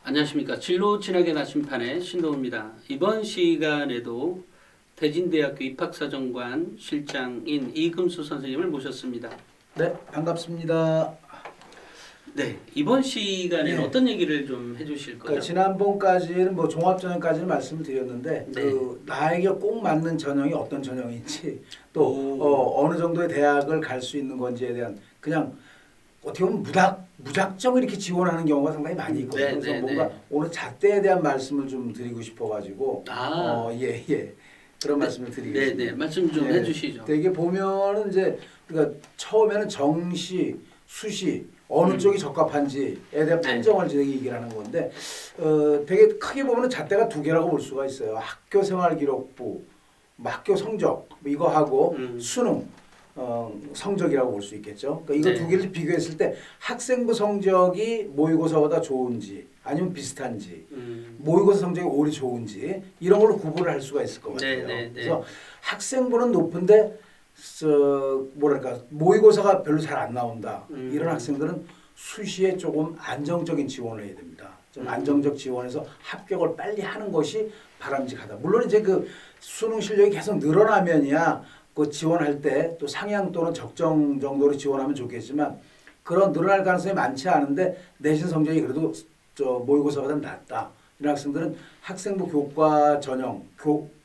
안녕하십니까. 진로 진학의 나침판의 신도우입니다. 이번 시간에도 대진대학교 입학사정관 실장인 이금수 선생님을 모셨습니다. 네, 반갑습니다. 네, 이번 시간에는 네. 어떤 얘기를 좀 해주실 거죠? 지난번까지는 뭐 종합전형까지는 말씀을 드렸는데 네. 나에게 꼭 맞는 전형이 어떤 전형인지 또 어느 정도의 대학을 갈 수 있는 건지에 대한 그냥 어떻게 보면 무작정 이렇게 지원하는 경우가 상당히 많이 있거든요. 네, 그래서 네, 뭔가 네. 오늘 잣대에 대한 말씀을 좀 드리고 싶어가지고 그런 말씀을 네, 드리겠습니다. 네, 말씀 좀 해주시죠. 되게 보면은 이제 그러니까 처음에는 정시, 수시 어느 쪽이 적합한지에 대한 판정을 이제 얘기를 하는 건데 되게 크게 보면은 잣대가 두 개라고 볼 수가 있어요. 학교생활기록부, 뭐 학교 성적 뭐 이거 하고 수능 성적이라고 볼 수 있겠죠. 그러니까 이거 두 개를 비교했을 때 학생부 성적이 모의고사보다 좋은지 아니면 비슷한지 모의고사 성적이 오히려 좋은지 이런 걸로 구분을 할 수가 있을 것 같아요. 그래서 학생부는 높은데 뭐랄까 모의고사가 별로 잘 안 나온다. 이런 학생들은 수시에 조금 안정적인 지원을 해야 됩니다. 좀 안정적 지원해서 합격을 빨리 하는 것이 바람직하다. 물론 이제 그 수능 실력이 계속 늘어나면이야 그 지원할 때 또 상향 또는 적정 정도로 지원하면 좋겠지만 그런 늘어날 가능성이 많지 않은데 내신 성적이 그래도 모의고사보다 낫다. 이런 학생들은 학생부 교과 전형,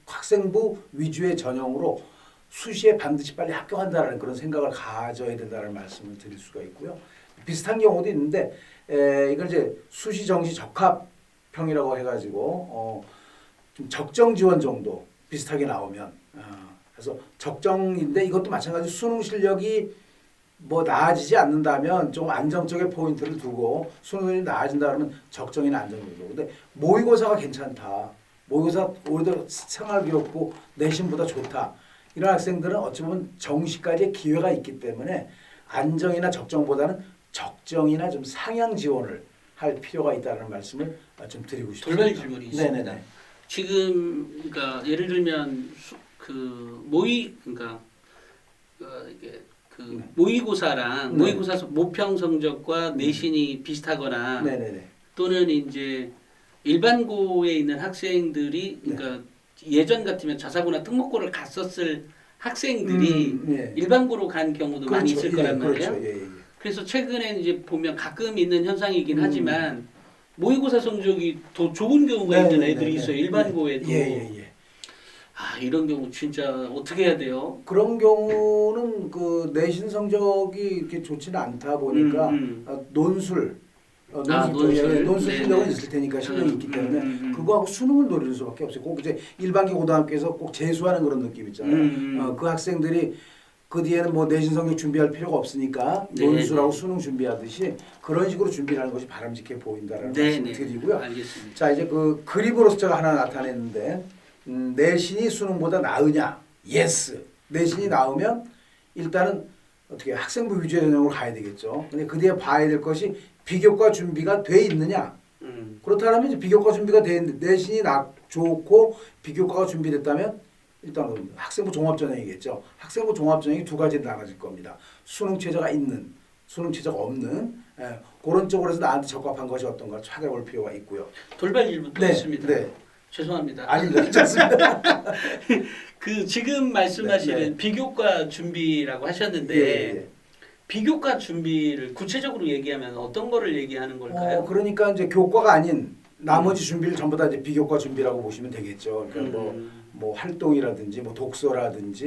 학생부 위주의 전형으로 수시에 반드시 빨리 합격한다는 그런 생각을 가져야 된다는 말씀을 드릴 수가 있고요. 비슷한 경우도 있는데 이걸 이제 수시 정시 적합형이라고 해가지고 좀 적정 지원 정도 비슷하게 나오면 그래서 적정인데 이것도 마찬가지 수능 실력이 뭐 나아지지 않는다면 좀 안정적인 포인트를 두고 수능이 나아진다 그러면 적정이나 안정적으로. 근데 모의고사가 괜찮다. 모의고사 오히려 생활기록부 내신보다 좋다. 이런 학생들은 어찌 보면 정시까지의 기회가 있기 때문에 안정이나 적정보다는 적정이나 좀 상향 지원을 할 필요가 있다는 말씀을 좀 드리고 싶습니다. 돌발 질문이 있습니다. 네네네. 지금 그러니까 예를 들면 그러니까 이게 모의고사랑 모의고사 모평 성적과 내신이 비슷하거나 네네네. 또는 이제 일반고에 있는 학생들이 그러니까 예전 같으면 자사고나 특목고를 갔었을 학생들이 일반고로 간 경우도 많이 있을 거란 말이에요. 그렇죠. 그래서 최근에 이제 보면 가끔 있는 현상이긴 하지만 모의고사 성적이 더 좋은 경우가 있는 애들이 있어요. 일반고에도. 이런 경우 진짜 어떻게 해야 돼요? 그런 경우는 그 내신 성적이 이렇게 좋지는 않다 보니까 논술 실력은 있을 테니까 실력이 있기 때문에 그거하고 수능을 노리는 수밖에 없어요. 꼭 이제 일반계 고등학교에서 꼭 재수하는 그런 느낌 있잖아요. 그 학생들이 그 뒤에는 뭐 내신 성적 준비할 필요가 없으니까 논술하고 수능 준비하듯이 그런 식으로 준비를 하는 것이 바람직해 보인다라는 말씀을 드리고요. 알겠습니다. 자 이제 그 그림으로 숫자가 하나 나타냈는데 내신이 수능보다 나으냐? 예스. 내신이 나으면 일단은 어떻게 학생부 위주의 전형으로 가야 되겠죠. 근데 그 뒤에 봐야 될 것이 비교과 준비가 돼 있느냐? 그렇다면 이제 비교과 준비가 돼 있는데 내신이 좋고 비교과가 준비됐다면 일단 학생부 종합전형이겠죠. 학생부 종합전형이 두 가지로 나눠질 겁니다. 수능 최저가 있는, 수능 최저가 없는 그런 쪽으로 해서 나한테 적합한 것이 어떤가 찾아볼 필요가 있고요. 돌발 질문 또 있습니다. 죄송합니다. 아닙니다. 괜찮습니다. 그 지금 말씀하시는 비교과 준비라고 하셨는데 비교과 준비를 구체적으로 얘기하면 어떤 거를 얘기하는 걸까요? 그러니까 이제 교과가 아닌 나머지 준비를 전부 다 이제 비교과 준비라고 보시면 되겠죠. 그러니까 뭐 활동이라든지 뭐 독서라든지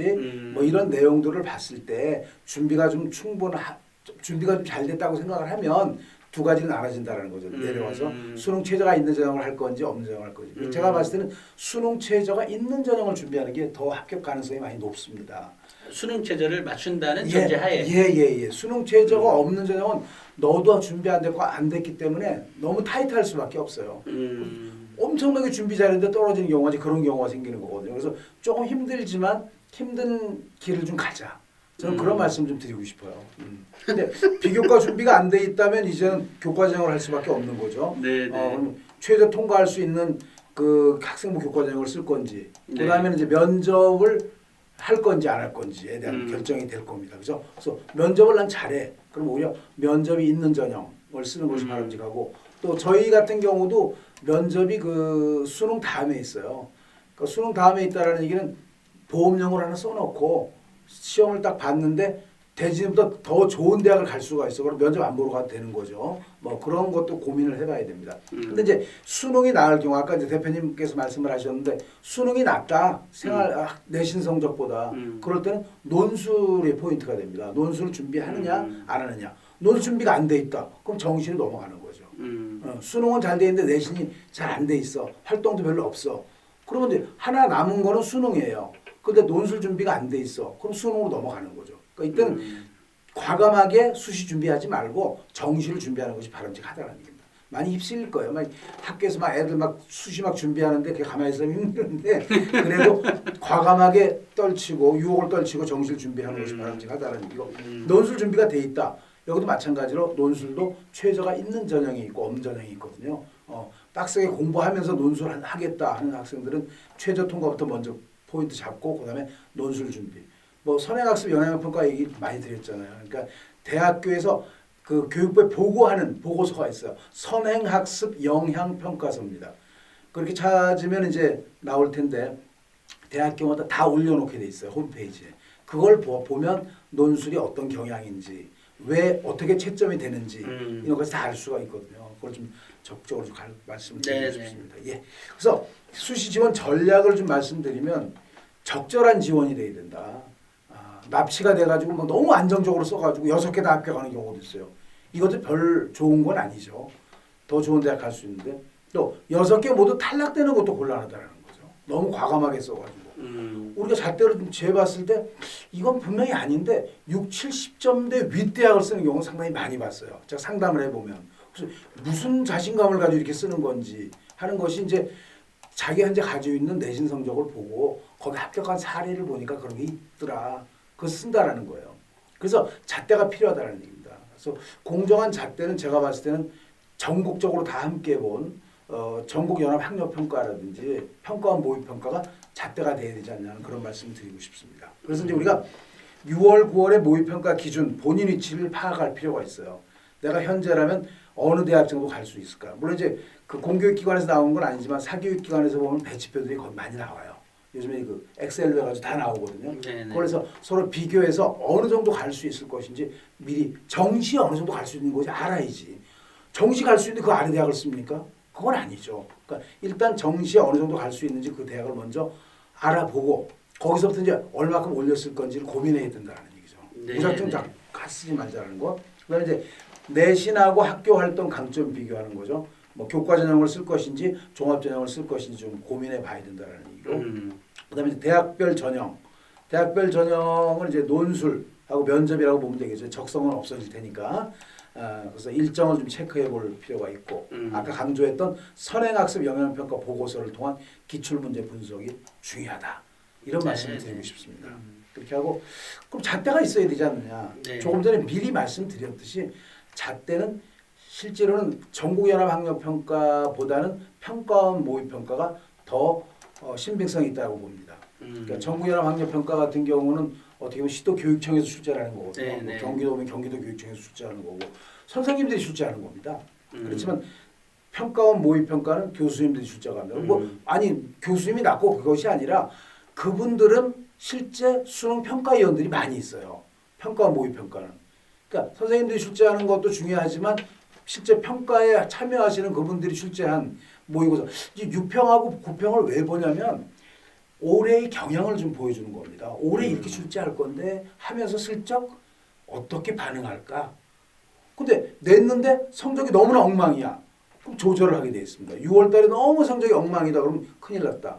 뭐 이런 내용들을 봤을 때 준비가 좀 준비가 좀 잘 됐다고 생각을 하면 두 가지는 나눠진다는 거죠. 내려와서 수능 최저가 있는 전형을 할 건지 없는 전형을 할 건지. 제가 봤을 때는 수능 최저가 있는 전형을 준비하는 게 더 합격 가능성이 많이 높습니다. 수능 최저를 맞춘다는 전제하에. 수능 최저가 없는 전형은 너도 준비 안 됐고 안 됐기 때문에 너무 타이트할 수밖에 없어요. 엄청나게 준비 잘했는데 떨어지는 경우가 그런 경우가 생기는 거거든요. 그래서 조금 힘들지만 힘든 길을 좀 가자. 저는 그런 말씀 좀 드리고 싶어요. 근데 비교과 준비가 안 돼 있다면 이제는 교과 전형을 할 수밖에 없는 거죠. 그럼 최저 통과할 수 있는 그 학생부 교과 전형을 쓸 건지, 그다음에는 이제 면접을 할 건지 안 할 건지에 대한 결정이 될 겁니다. 그래서 면접을 난 잘해. 그럼 오히려 면접이 있는 전형을 쓰는 것이 바람직하고 또 저희 같은 경우도 면접이 그 수능 다음에 있어요. 그 수능 다음에 있다라는 얘기는 보험용을 하나 써놓고 시험을 딱 봤는데 대진보다 더 좋은 대학을 갈 수가 있어. 그럼 면접 안 보러 가도 되는 거죠. 뭐 그런 것도 고민을 해봐야 됩니다. 근데 이제 수능이 나을 경우 아까 이제 대표님께서 말씀을 하셨는데 수능이 낫다 내신 성적보다 그럴 때는 논술이 포인트가 됩니다. 논술을 준비하느냐 안 하느냐. 논술 준비가 안 돼 있다. 그럼 정시로 넘어가는 거죠. 수능은 잘 돼 있는데 내신이 잘 안 돼 있어. 활동도 별로 없어. 그러면 이제 하나 남은 거는 수능이에요. 근데 논술 준비가 안 돼 있어. 그럼 수능으로 넘어가는 거죠. 그러니까 이때는 과감하게 수시 준비하지 말고 정시를 준비하는 것이 바람직하다는 얘기입니다. 많이 휩쓸릴 거예요. 막 학교에서 막 애들 막 수시 막 준비하는데 그게 가만히 있으면 힘든데 그래도 과감하게 떨치고 유혹을 떨치고 정시를 준비하는 것이 바람직하다는 얘기고 논술 준비가 돼 있다. 여기도 마찬가지로 논술도 최저가 있는 전형이 있고 없는 전형이 있거든요. 빡세게 공부하면서 논술을 하겠다 하는 학생들은 최저 통과부터 먼저 포인트 잡고 그다음에 논술 준비. 뭐 선행학습 영향평가 얘기 많이 드렸잖아요. 그러니까 대학교에서 그 교육부에 보고하는 보고서가 있어요. 선행학습 영향평가서입니다. 그렇게 찾으면 이제 나올 텐데 대학교마다 다 올려놓게 돼 있어요. 홈페이지에. 그걸 보면 논술이 어떤 경향인지 왜 어떻게 채점이 되는지 이런 것을 다 알 수가 있거든요. 그걸 좀 적극적으로 좀 말씀드리고 싶습니다. 예. 그래서 수시 지원 전략을 좀 말씀드리면 적절한 지원이 돼야 된다. 납치가 돼가지고 뭐 너무 안정적으로 써가지고 6개 다 합격하는 경우도 있어요. 이것도 별 좋은 건 아니죠. 더 좋은 대학 갈 수 있는데 또 6개 모두 탈락되는 것도 곤란하다는 거죠. 너무 과감하게 써가지고. 우리가 잣대로 좀 재봤을 때 이건 분명히 아닌데 6, 70점대 윗대학을 쓰는 경우는 상당히 많이 봤어요. 제가 상담을 해보면. 그래서 무슨 자신감을 가지고 이렇게 쓰는 건지 하는 것이 이제 자기 현재 가지고 있는 내신 성적을 보고 거기 합격한 사례를 보니까 그런 게 있더라. 그거 쓴다라는 거예요. 그래서 잣대가 필요하다는 얘기입니다. 그래서 공정한 잣대는 제가 봤을 때는 전국적으로 다 함께 본 전국연합학력평가라든지 평가원 모의평가가 잣대가 돼야 되지 않냐는 그런 말씀을 드리고 싶습니다. 그래서 이제 우리가 6월, 9월의 모의평가 기준 본인 위치를 파악할 필요가 있어요. 내가 현재라면 어느 대학 정도 갈 수 있을까? 물론 이제 그 공교육기관에서 나오는 건 아니지만 사교육기관에서 보면 배치표들이 거의 많이 나와요. 요즘에 그 엑셀로 해가지고 다 나오거든요. 그래서 서로 비교해서 어느 정도 갈 수 있을 것인지 미리 정시 어느 정도 갈 수 있는 것이 알아야지. 정시 갈 수 있는데 그 아래 대학을 씁니까? 그건 아니죠. 그러니까 일단 정시에 어느 정도 갈 수 있는지 그 대학을 먼저 알아보고 거기서부터 이제 얼마큼 올렸을 건지를 고민해야 된다는 얘기죠. 무작정 쓰지 말자는 거. 그다음에 이제 내신하고 학교 활동 강점 비교하는 거죠. 뭐 교과 전형을 쓸 것인지 종합 전형을 쓸 것인지 좀 고민해 봐야 된다는 얘기고. 그다음에 이제 대학별 전형. 대학별 전형은 이제 논술하고 면접이라고 보면 되겠죠. 적성은 없어질 테니까. 그래서 일정을 좀 체크해 볼 필요가 있고 아까 강조했던 선행학습 영향평가 보고서를 통한 기출문제 분석이 중요하다. 이런 말씀을 드리고 싶습니다. 그렇게 하고 그럼 잣대가 있어야 되지 않느냐. 조금 전에 미리 말씀드렸듯이 잣대는 실제로는 전국연합학력평가보다는 평가원 모의평가가 더 신빙성이 있다고 봅니다. 그러니까 전국연합학력평가 같은 경우는 어떻게 보면 시도교육청에서 출제하는 거거든요. 뭐 경기도면 경기도교육청에서 출제하는 거고 선생님들이 출제하는 겁니다. 그렇지만 평가원 모의평가는 교수님들이 출제합니다. 뭐 아니 교수님이 낫고 그것이 아니라 그분들은 실제 수능 평가위원들이 많이 있어요. 평가원 모의평가는. 그러니까 선생님들이 출제하는 것도 중요하지만 실제 평가에 참여하시는 그분들이 출제한 모의고사. 이제 6평하고 9평을 왜 보냐면 올해의 경향을 좀 보여주는 겁니다. 올해 이렇게 출제할 건데 하면서 슬쩍 어떻게 반응할까? 근데 냈는데 성적이 너무나 엉망이야. 그럼 조절을 하게 돼 있습니다. 6월 달에 너무 성적이 엉망이다. 그러면 큰일 났다.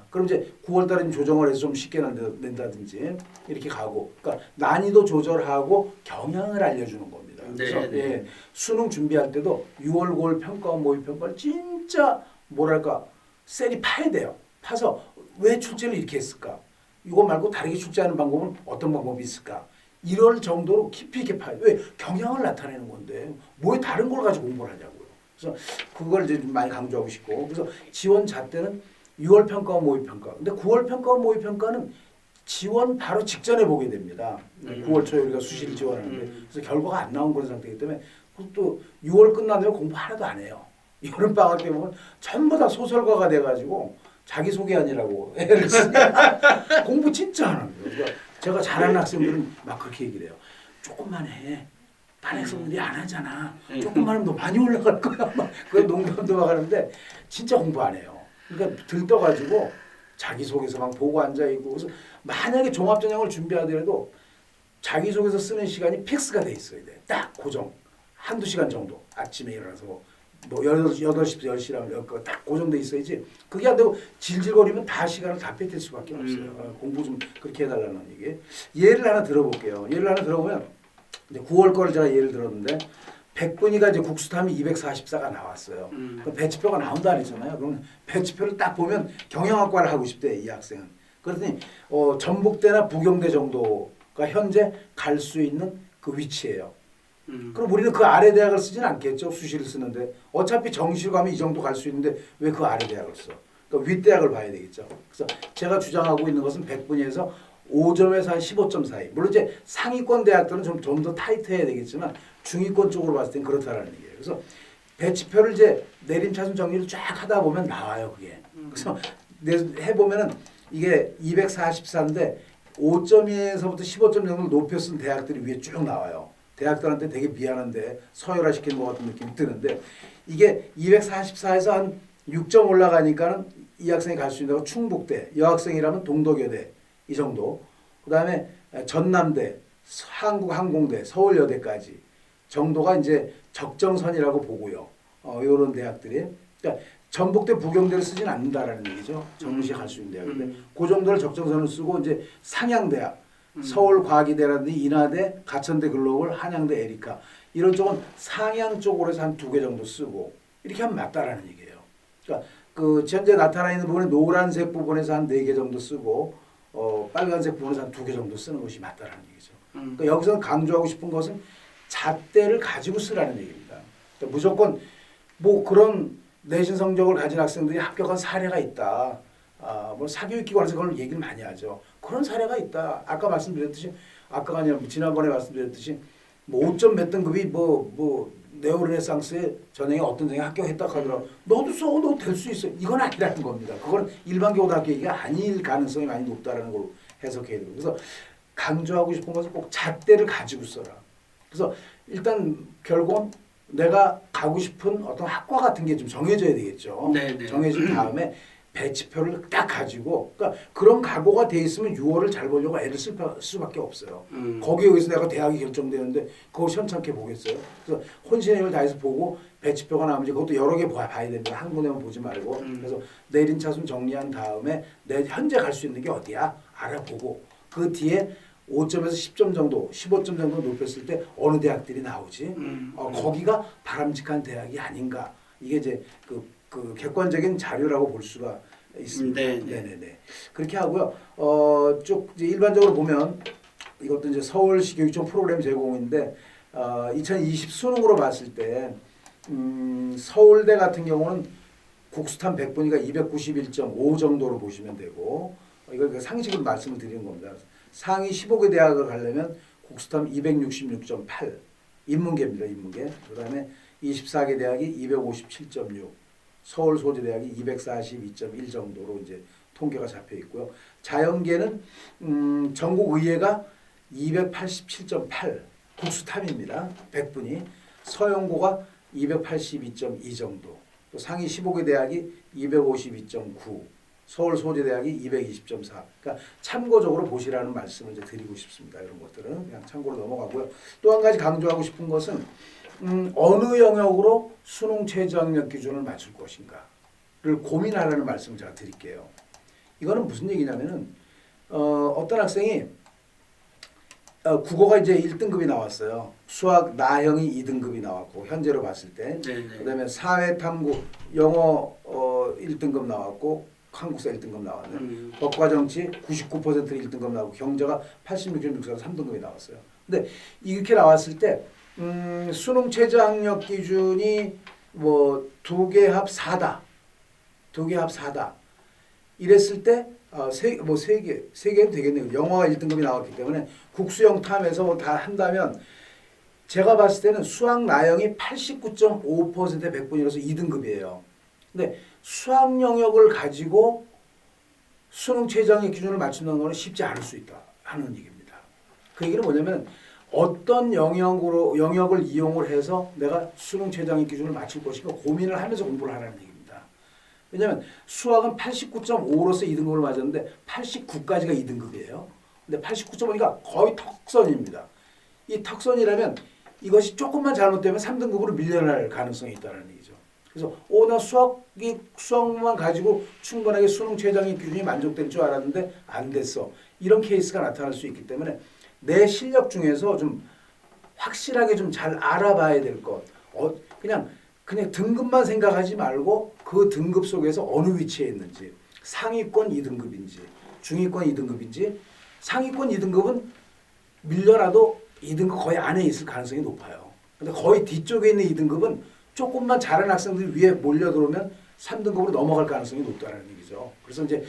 그럼 이제 9월 달에 조정을 해서 좀 쉽게 낸다든지 이렇게 가고. 그러니까 난이도 조절하고 경향을 알려주는 겁니다. 그래서 예, 수능 준비할 때도 6월, 9월 평가원 모의평가를 진짜 뭐랄까 셀이 파야 돼요. 파서 왜 출제를 이렇게 했을까? 이거 말고 다르게 출제하는 방법은 어떤 방법이 있을까? 이럴 정도로 깊이 있게 파야 돼. 왜? 경향을 나타내는 건데 뭐 다른 걸 가지고 공부를 하냐고요. 그래서 그걸 이제 좀 많이 강조하고 싶고 그래서 지원 잣대는 6월 평가원 모의평가. 근데 9월 평가원 모의평가는 지원 바로 직전에 보게 됩니다. 9월 초에 우리가 수시를 지원하는데 그래서 결과가 안 나온 그런 상태이기 때문에 또 6월 끝나면 공부 하나도 안 해요. 여름 방학 때 보면 전부 다 소설가가 돼가지고 자기 소개하느라고 애를 쓰냐. 공부 진짜 안 합니다. 그러니까 제가 잘하는 학생들은 막 그렇게 얘기를 해요. 조금만 해. 딴 학생들이 안 하잖아. 조금만 하면 너 많이 올라갈 거야. 막 그런 농담도 막 하는데 진짜 공부 안 해요. 그러니까 들떠가지고 자기소개서만 보고 앉아있고. 그래서 만약에 종합전형을 준비하더라도 자기소개서 쓰는 시간이 픽스가 돼 있어야 돼. 딱 고정. 한두 시간 정도. 아침에 일어나서 뭐 8시부터 10시라면 딱 고정돼 있어야지. 그게 안 되고 질질거리면 다 시간을 다 뺏길 수밖에 없어요. 공부 좀 그렇게 해달라는 얘기. 예를 하나 들어볼게요. 예를 하나 들어보면 이제 9월 거를 제가 예를 들었는데 백분위가 이제 국수탐이 244가 나왔어요. 그럼 배치표가 나온다 그랬잖아요. 그럼 배치표를 딱 보면 경영학과를 하고 싶대 이 학생은. 그랬더니 전북대나 부경대 정도가 현재 갈 수 있는 그 위치예요. 그럼 우리는 그 아래 대학을 쓰진 않겠죠. 수시를 쓰는데 어차피 정시로 가면 이 정도 갈 수 있는데 왜 그 아래 대학을 써? 그러니까 윗대학을 봐야 되겠죠. 그래서 제가 주장하고 있는 것은 백분위에서 5점에서 한 15점 사이. 물론 이제 상위권 대학들은 좀 더 타이트해야 되겠지만 중위권 쪽으로 봤을 땐 그렇다라는 얘기예요. 그래서 배치표를 이제 내림차순 정리를 쫙 하다 보면 나와요. 그게. 그래서 해보면은 이게 244인데 5점에서부터 15점 정도 높여 쓴 대학들이 위에 쭉 나와요. 대학들한테 되게 미안한데 서열화 시키는 것 같은 느낌이 드는데 이게 244에서 한 6점 올라가니까는 이 학생이 갈 수 있는 데가 충북대, 여학생이라면 동덕여대 이 정도. 그다음에 전남대, 한국항공대, 서울여대까지 정도가 이제 적정선이라고 보고요. 이런 대학들이. 그러니까 전북대, 부경대를 쓰진 않는다라는 얘기죠. 정시에 갈 수 있는 대학인데 그 정도를 적정선을 쓰고 이제 상향대학. 서울과기대라든지 인하대, 가천대 글로벌, 한양대 에리카 이런 쪽은 상향 쪽으로 해서 한 2개 정도 쓰고 이렇게 하면 맞다라는 얘기예요. 그러니까 그 현재 나타나 있는 부분에 노란색 부분에서 한 4개 정도 쓰고 빨간색 부분에서 한 2개 정도 쓰는 것이 맞다라는 얘기죠. 그러니까 여기서 강조하고 싶은 것은 잣대를 가지고 쓰라는 얘기입니다. 그러니까 무조건 뭐 그런 내신 성적을 가진 학생들이 합격한 사례가 있다. 뭐 사교육기관에서 그런 얘기를 많이 하죠. 그런 사례가 있다. 아까 말씀드렸듯이 아까가 아니라 지난번에 말씀드렸듯이 뭐 5점 몇 등급이 뭐 네오르네상스의 전형에 어떤 전형에 합격했다 하더라도 너도 써, 너도 될 수 있어. 이건 아니라는 겁니다. 그건 일반 교과학교 얘기가 아닐 가능성이 많이 높다라는 걸로 해석해야 되고. 그래서 강조하고 싶은 것은 꼭 잣대를 가지고 써라. 그래서 일단 결국은 내가 가고 싶은 어떤 학과 같은 게 좀 정해져야 되겠죠. 네네. 정해진 다음에 배치표를 딱 가지고 그러니까 그런 각오가 돼 있으면 6월을 잘 보려고 애를 쓸 수밖에 없어요. 거기에 의해서 내가 대학이 결정되는데 그거 현찮게 보겠어요. 그래서 혼신의 힘을 다해서 보고 배치표가 나오면 그것도 여러 개 봐야 됩니다. 한 군데만 보지 말고. 그래서 내린 차순 정리한 다음에 내 현재 갈 수 있는 게 어디야 알아보고 그 뒤에 5점에서 10점 정도, 15점 정도 높였을 때 어느 대학들이 나오지? 거기가 바람직한 대학이 아닌가? 이게 이제 그 객관적인 자료라고 볼 수가 있습니다. 네네네. 그렇게 하고요. 쭉 이제 일반적으로 보면 이것도 이제 서울시 교육청 프로그램 제공인데 2020 수능으로 봤을 때 서울대 같은 경우는 국수탐 100분위가 291.5 정도로 보시면 되고 이걸 상식으로 말씀을 드리는 겁니다. 상위 15개 대학을 가려면 국수탐 266.8 인문계입니다. 인문계. 그다음에 24개 대학이 257.6 서울 소재대학이 242.1 정도로 이제 통계가 잡혀 있고요. 자연계는 전국 의예가 287.8 국수탐입니다. 100분이 서영고가 282.2 정도. 또 상위 15개 대학이 252.9 서울 소재대학이 220.4. 그러니까 참고적으로 보시라는 말씀을 이제 드리고 싶습니다. 이런 것들은 그냥 참고로 넘어가고요. 또 한 가지 강조하고 싶은 것은 어느 영역으로 수능 최저학력 기준을 맞출 것인가를 고민하라는 말씀을 제가 드릴게요. 이거는 무슨 얘기냐면은 어떤 학생이 국어가 이제 1등급이 나왔어요. 수학 나형이 2등급이 나왔고 현재로 봤을 때. 그다음에 사회탐구 영어 1등급 나왔고 한국사 1등급 나왔네. 법과 정치 99%는 1등급 나오고 경제가 86.64로 3등급이 나왔어요. 근데 이렇게 나왔을 때 수능 최저학력 기준이 뭐 2개 합 4다. 2개 합 4다. 이랬을 때 세 개는 되겠네요. 영어가 1등급이 나왔기 때문에 국수형 탐에서 뭐 다 한다면 제가 봤을 때는 수학 나영이 89.5%의 100분이라서 2등급이에요. 근데 수학 영역을 가지고 수능 최저학력 기준을 맞춘다는 것은 쉽지 않을 수 있다 하는 얘기입니다. 그 얘기는 뭐냐면 어떤 영역을 이용을 해서 내가 수능 최저학력 기준을 맞출 것인가 고민을 하면서 공부를 하라는 얘기입니다. 왜냐하면 수학은 89.5로서 2등급을 맞았는데 89까지가 2등급이에요. 근데 89.5니까 거의 턱선입니다. 이 턱선이라면 이것이 조금만 잘못되면 3등급으로 밀려날 가능성이 있다는 얘기죠. 그래서 나 수학만 가지고 충분하게 수능 최저학력 기준이 만족될 줄 알았는데 안 됐어. 이런 케이스가 나타날 수 있기 때문에 내 실력 중에서 좀 확실하게 좀 잘 알아봐야 될 것. 그냥 등급만 생각하지 말고 그 등급 속에서 어느 위치에 있는지, 상위권 2등급인지, 중위권 2등급인지, 상위권 2등급은 밀려나도 2등급 거의 안에 있을 가능성이 높아요. 근데 거의 뒤쪽에 있는 2등급은 조금만 잘하는 학생들이 위에 몰려들어오면 3등급으로 넘어갈 가능성이 높다는 얘기죠. 그래서 이제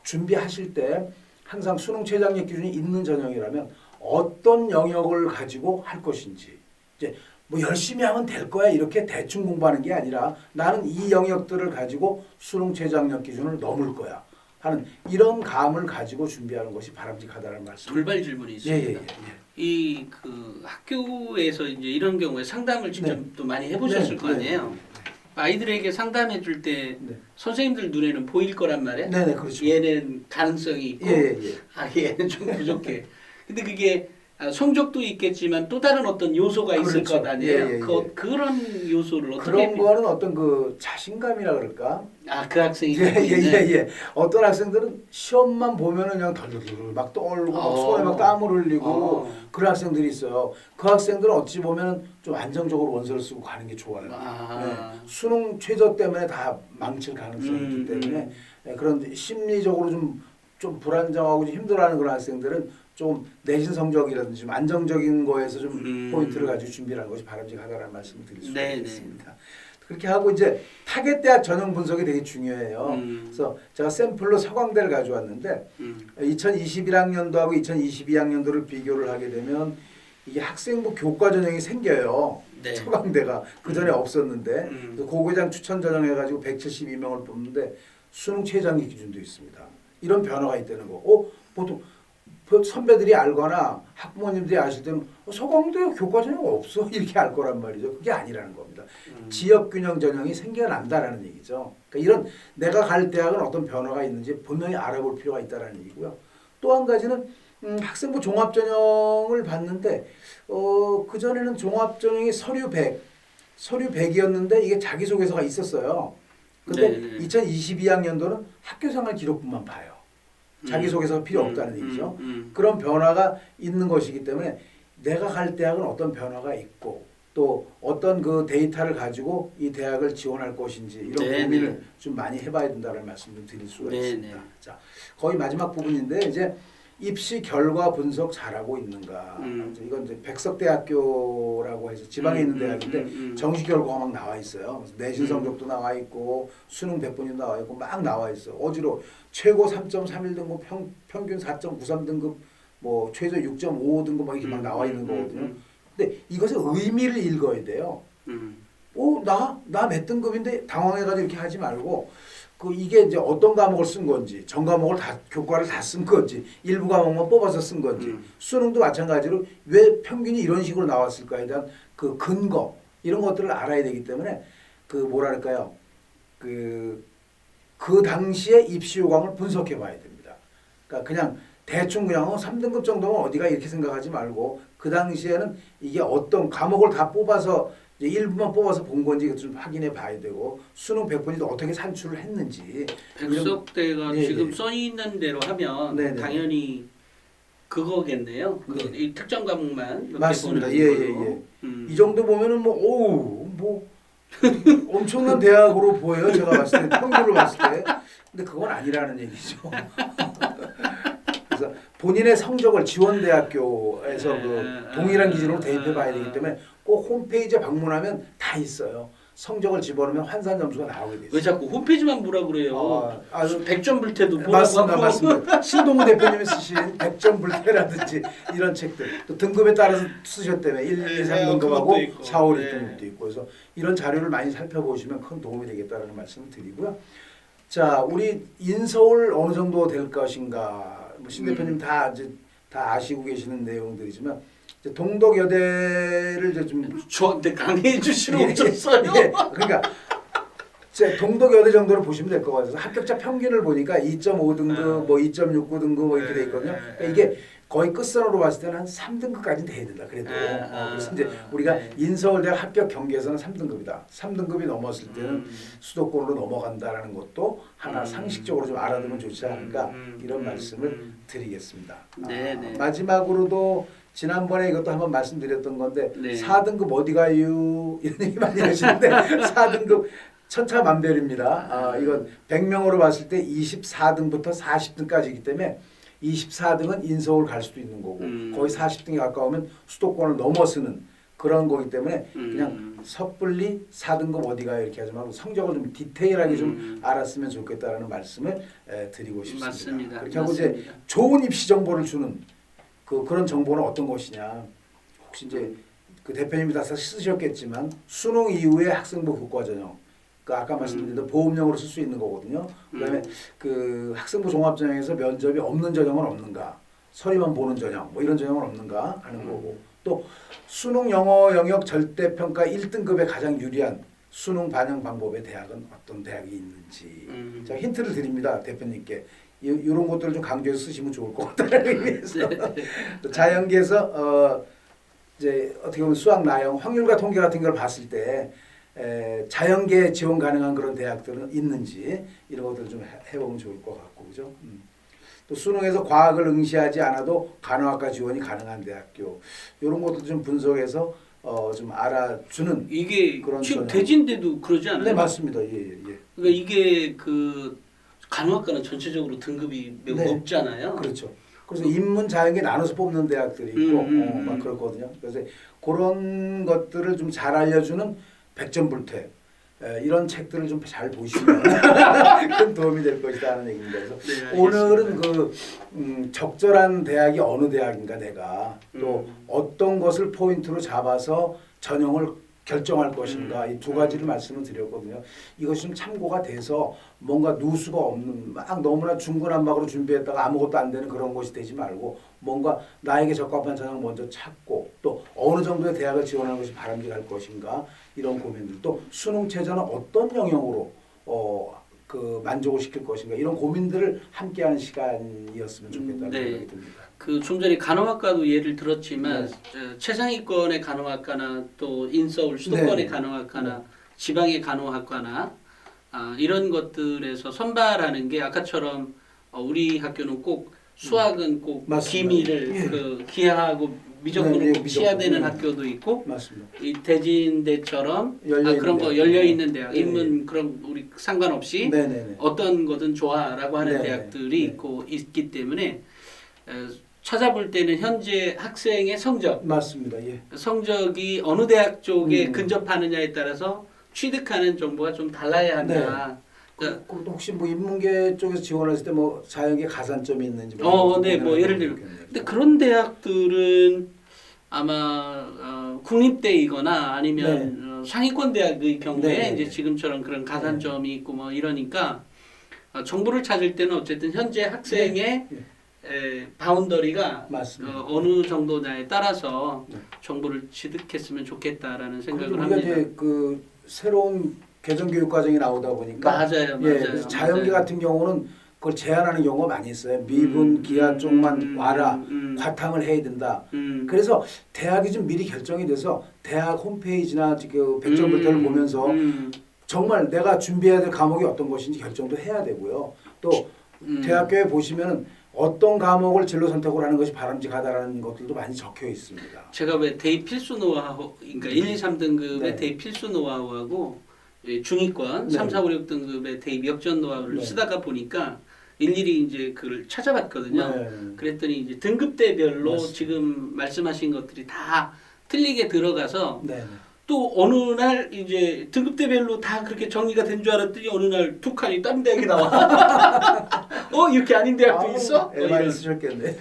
준비하실 때 항상 수능 최저학력 기준이 있는 전형이라면 어떤 영역을 가지고 할 것인지, 이제 뭐 열심히 하면 될 거야 이렇게 대충 공부하는 게 아니라 나는 이 영역들을 가지고 수능 최저학력 기준을 넘을 거야 하는 이런 감을 가지고 준비하는 것이 바람직하다는 말씀. 돌발 질문이 있습니다. 예. 이 그 학교에서 이제 이런 경우에 상담을 직접 네. 또 많이 해보셨을 네. 거 아니에요. 아이들에게 상담해 줄 때 네. 선생님들 눈에는 보일 거란 말이야. 네네 그렇죠. 얘는 가능성이 있고, 예. 얘는 좀 부족해. 근데 그게 성적도 있겠지만 또 다른 어떤 요소가 있을 그렇죠. 것 아니에요. 예. 그런 요소를 어떻게 그런 거는 어떤 그 자신감이라 그럴까? 그 학생이 갖고 있는 예. 어떤 학생들은 시험만 보면은 그냥 덜덜덜 막 떨고 막 손에 막 땀을 흘리고 그런 학생들이 있어요. 그 학생들은 어찌 보면 좀 안정적으로 원서를 쓰고 가는 게 좋아요. 네. 수능 최저 때문에 다 망칠 가능성이 있기 때문에 그런 심리적으로 좀 불안정하고 좀 힘들어하는 그런 학생들은 좀 내신 성적이라든지 좀 안정적인 거에서 좀 포인트를 가지고 준비를 하는 것이 바람직하다는 말씀을 드릴 수가 있겠습니다. 그렇게 하고 이제 타겟 대학 전형 분석이 되게 중요해요. 그래서 제가 샘플로 서강대를 가져왔는데 2021학년도하고 2022학년도를 비교를 하게 되면 이게 학생부 교과 전형이 생겨요. 네. 서강대가 그 전에 없었는데 고교장 추천 전형 해가지고 172명을 뽑는데 수능 최저학력 기준도 있습니다. 이런 변화가 있다는 거. 보통 선배들이 알거나 학부모님들이 아실 때는 서강대 교과 전형 없어 이렇게 알 거란 말이죠. 그게 아니라는 겁니다. 지역균형 전형이 생겨난다라는 얘기죠. 그러니까 이런 내가 갈 대학은 어떤 변화가 있는지 분명히 알아볼 필요가 있다는 얘기고요. 또 한 가지는 학생부 종합전형을 봤는데 그전에는 종합전형이 서류 100이었는데 이게 자기소개서가 있었어요. 근데 2022학년도는 학교생활 기록부만 봐요. 자기소개서가 필요 없다는 얘기죠. 그런 변화가 있는 것이기 때문에 내가 갈 대학은 어떤 변화가 있고 또 어떤 그 데이터를 가지고 이 대학을 지원할 것인지 이런 고민을 좀 많이 해봐야 된다는 말씀을 드릴 수가 있습니다. 자, 거의 마지막 부분인데 이제 입시 결과 분석 잘하고 있는가. 이건 이제 백석대학교라고 해서 지방에 있는 대학인데 정시 결과가 막 나와 있어요. 내신 성적도 나와 있고 수능 100분이 나와 있고 막 나와 있어. 어지러 최고 3.31등급, 평균 4.93등급, 뭐 최저 6.55등급 막 이렇게 막 나와 있는 거거든요. 근데 이것의 의미를 읽어야 돼요. 나 몇 등급인데 당황해가지고 이렇게 하지 말고 이게 이제 어떤 과목을 쓴 건지, 전 과목을 교과를 다 쓴 건지, 일부 과목만 뽑아서 쓴 건지, 수능도 마찬가지로 왜 평균이 이런 식으로 나왔을까에 대한 그 근거, 이런 것들을 알아야 되기 때문에 그 당시에 입시 요강을 분석해 봐야 됩니다. 그러니까 그냥 대충 그냥 3등급 정도면 어디가 이렇게 생각하지 말고 그 당시에는 이게 어떤 과목을 다 뽑아서 이제 일부만 뽑아서 본 건지 좀 확인해 봐야 되고 수능 100분이 어떻게 산출을 했는지 백석대가 지금 써 있는 대로 하면 당연히 그거겠네요. 이 특정 과목만 맞습니다. 이 정도 보면은 엄청난 대학으로 보여요. 제가 봤을 때 평균을 봤을 때. 근데 그건 아니라는 얘기죠. 그래서 본인의 성적을 지원대학교에서 동일한 기준으로 대입해 봐야 되기 때문에 꼭 홈페이지에 방문하면 다 있어요. 성적을 집어넣으면 환산 점수가 나오게 돼 왜 있어요. 자꾸 홈페이지만 보라 그래요? 아주 100점 불태도 보라고 맞습니다, 하고. 맞습니다. 신동우 대표님이 쓰신 100점 불태라든지 이런 책들 또 등급에 따라서 쓰셨다며 1, 2, 3 등급하고 그것도 있고. 4, 5, 6 네. 등급도 있고 그래서 이런 자료를 많이 살펴보시면 큰 도움이 되겠다는 말씀을 드리고요. 자, 우리 인서울 어느 정도 될 것인가? 뭐 신 대표님 다 아시고 계시는 내용들이지만 이제 동덕여대를 이제 좀 저한테 강의해 주시러 예, 오셨어요. 예. 그러니까 제 동덕여대 정도로 보시면 될 것 같아서 합격자 평균을 보니까 2.5등급, 뭐 2.69 등급 뭐 이렇게 돼 있거든요. 그러니까 이게 거의 끝선으로 봤을 때는 한 3등급까지는 돼야 된다. 그래도 그래서 이제 우리가 인서울대학 합격 경계에서는 3등급이다. 3등급이 넘었을 때는 수도권으로 넘어간다라는 것도 하나 상식적으로 좀 알아두면 좋지 않을까 이런 말씀을 드리겠습니다. 네. 마지막으로도 지난번에 이것도 한번 말씀드렸던 건데 네. 4등급 어디 가요? 이런 얘기 많이 하시는데 4등급 천차만별입니다. 이건 100명으로 봤을 때 24등부터 40등까지이기 때문에 24등은 인서울 갈 수도 있는 거고 거의 40등에 가까우면 수도권을 넘어서는 그런 거기 때문에 그냥 섣불리 4등급 어디 가요 이렇게 하지 말고 성적을 좀 디테일하게 좀 알았으면 좋겠다라는 말씀을 드리고 싶습니다. 맞습니다. 그렇게 하고 이제 좋은 입시 정보를 주는 그런 정보는 어떤 것이냐. 혹시 이제 그 대표님이 다 쓰셨겠지만 수능 이후에 학생부 교과전형 그 아까 말씀드린 대로 보험용으로 쓸 수 있는 거거든요. 그다음에 그 학생부 종합전형에서 면접이 없는 전형은 없는가, 서류만 보는 전형, 뭐 이런 전형은 없는가 하는 거고 또 수능 영어 영역 절대평가 1등급에 가장 유리한 수능 반영 방법의 대학은 어떤 대학이 있는지 자 힌트를 드립니다 대표님께 이런 것들을 좀 강조해서 쓰시면 좋을 것 같다는 의미에서 자연계에서 이제 어떻게 보면 수학 나형 확률과 통계 같은 걸 봤을 때 자연계 지원 가능한 그런 대학들은 있는지 이런 것들을 좀 해보면 좋을 것 같고 그죠? 또 수능에서 과학을 응시하지 않아도 간호학과 지원이 가능한 대학교 이런 것도 좀 분석해서 좀 알아주는 이게 그런 지금 전형. 대진대도 그러지 않아요? 네 맞습니다. 예. 그러니까 이게 그 간호학과는 전체적으로 등급이 매우 네. 높잖아요. 그렇죠. 그래서 인문 자연계 나눠서 뽑는 대학들이 있고 막 그렇거든요. 그래서 그런 것들을 좀 잘 알려주는 100점 불태 이런 책들을 좀 잘 보시면 큰 도움이 될 것이다 하는 얘기입니다. 그래서 네, 오늘은 그 적절한 대학이 어느 대학인가 내가 또 어떤 것을 포인트로 잡아서 전형을 결정할 것인가 이 두 가지를 말씀을 드렸거든요. 이것이 좀 참고가 돼서 뭔가 누수가 없는 막 너무나 중구난방으로 준비했다가 아무것도 안 되는 그런 것이 되지 말고 뭔가 나에게 적합한 전형을 먼저 찾고 또 어느 정도의 대학을 지원하는 것이 바람직할 것인가 이런 고민들 또 수능 체제는 어떤 영역으로 그 만족을 시킬 것인가 이런 고민들을 함께하는 시간이었으면 좋겠다는 생각이 듭니다. 그 좀 전에 간호학과도 예를 들었지만 최상위권의 간호학과나 또 인서울 수도권의 간호학과나 지방의 간호학과나 이런 것들에서 선발하는 게 아까처럼 우리 학교는 꼭 수학은 꼭 맞습니다. 기미를 그 기하하고 미적분을 꼭 치야 되는 학교도 있고 맞습니다. 이 대진대처럼 열려있는 그런 거 대학. 열려 있는 대학 네. 인문 그런 우리 상관없이 어떤 거든 좋아라고 하는 대학들이 있기 때문에 찾아볼 때는 현재 학생의 성적 맞습니다. 성적이 어느 대학 쪽에 근접하느냐에 따라서 취득하는 정보가 좀 달라야 한다. 그러니까 혹시 뭐 인문계 쪽에서 지원했을 때 뭐 자연계 가산점이 있는지 뭐 예를 들면 근데 그런 대학들은 아마 국립대이거나 아니면 상위권 대학의 경우에 이제 지금처럼 그런 가산점이 있고 뭐 이러니까 정보를 찾을 때는 어쨌든 현재 학생의 바운더리가 어느 정도냐에 따라서 정보를 취득했으면 좋겠다라는 생각을 합니다. 우리가 이제 그 새로운 개정 교육 과정이 나오다 보니까 맞아요. 그래서 자연계 같은 경우는 그걸 제한하는 경우가 많이 있어요. 미분, 기하 쪽만 와라. 과탐을 해야 된다. 그래서 대학이 좀 미리 결정이 돼서 대학 홈페이지나 그 100점 불태를 보면서 정말 내가 준비해야 될 과목이 어떤 것인지 결정도 해야 되고요. 또 대학교에 보시면은 어떤 과목을 진로 선택을 하는 것이 바람직하다라는 것들도 많이 적혀 있습니다. 제가 왜 대입 필수 노하우, 그러니까 1, 2, 3등급의 대입 필수 노하우하고 중위권 3, 4, 5, 6등급의 대입 역전 노하우를 쓰다가 보니까 일일이 이제 그걸 찾아봤거든요. 그랬더니 이제 등급대별로 지금 말씀하신 것들이 다 틀리게 들어가서 또 어느 날 이제 등급대별로 다 그렇게 정리가 된 줄 알았더니 어느 날 두 칸이 다른 대학이 나와. 이렇게 아닌 대학도 있어? 많이 이런. 쓰셨겠네.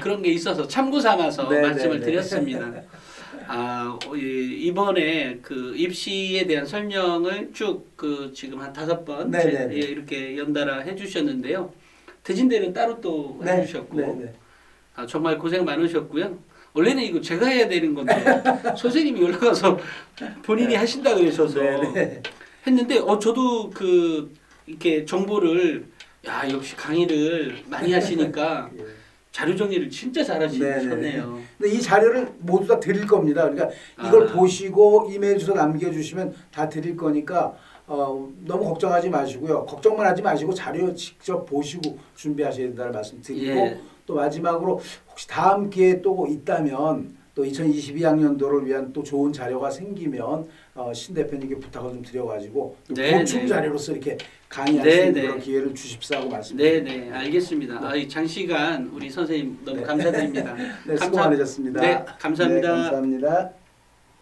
그런 게 있어서 참고 삼아서 네, 말씀을 네, 네. 드렸습니다. 이번에 그 입시에 대한 설명을 쭉 그 지금 한 5번 네, 네, 네. 이렇게 연달아 해주셨는데요. 대진대는 따로 또 해주셨고 네. 정말 고생 많으셨고요. 원래는 이거 제가 해야 되는 건데 선생님이 연락와서 본인이 하신다 그러셔서 네. 했는데 저도 그 이렇게 정보를 역시 강의를 많이 하시니까 예. 자료 정리를 진짜 잘하시네요. 근데 이 자료를 모두 다 드릴 겁니다. 그러니까 이걸 보시고 이메일 주소 남겨주시면 다 드릴 거니까 너무 걱정하지 마시고요. 걱정만 하지 마시고 자료 직접 보시고 준비하셔야 된다는 말씀 드리고 예. 또 마지막으로 혹시 다음 기회에 또 있다면 또 2022학년도를 위한 또 좋은 자료가 생기면 신 대표님께 부탁을 좀 드려가지고 또 네, 보충 네. 자료로서 이렇게 강의할 네, 수 있는 네. 그런 기회를 주십사고 말씀드립니다. 네, 알겠습니다. 이 장시간 우리 선생님 너무 감사드립니다. 네, 수고 많으셨습니다. 네, 감사합니다. 네, 감사합니다.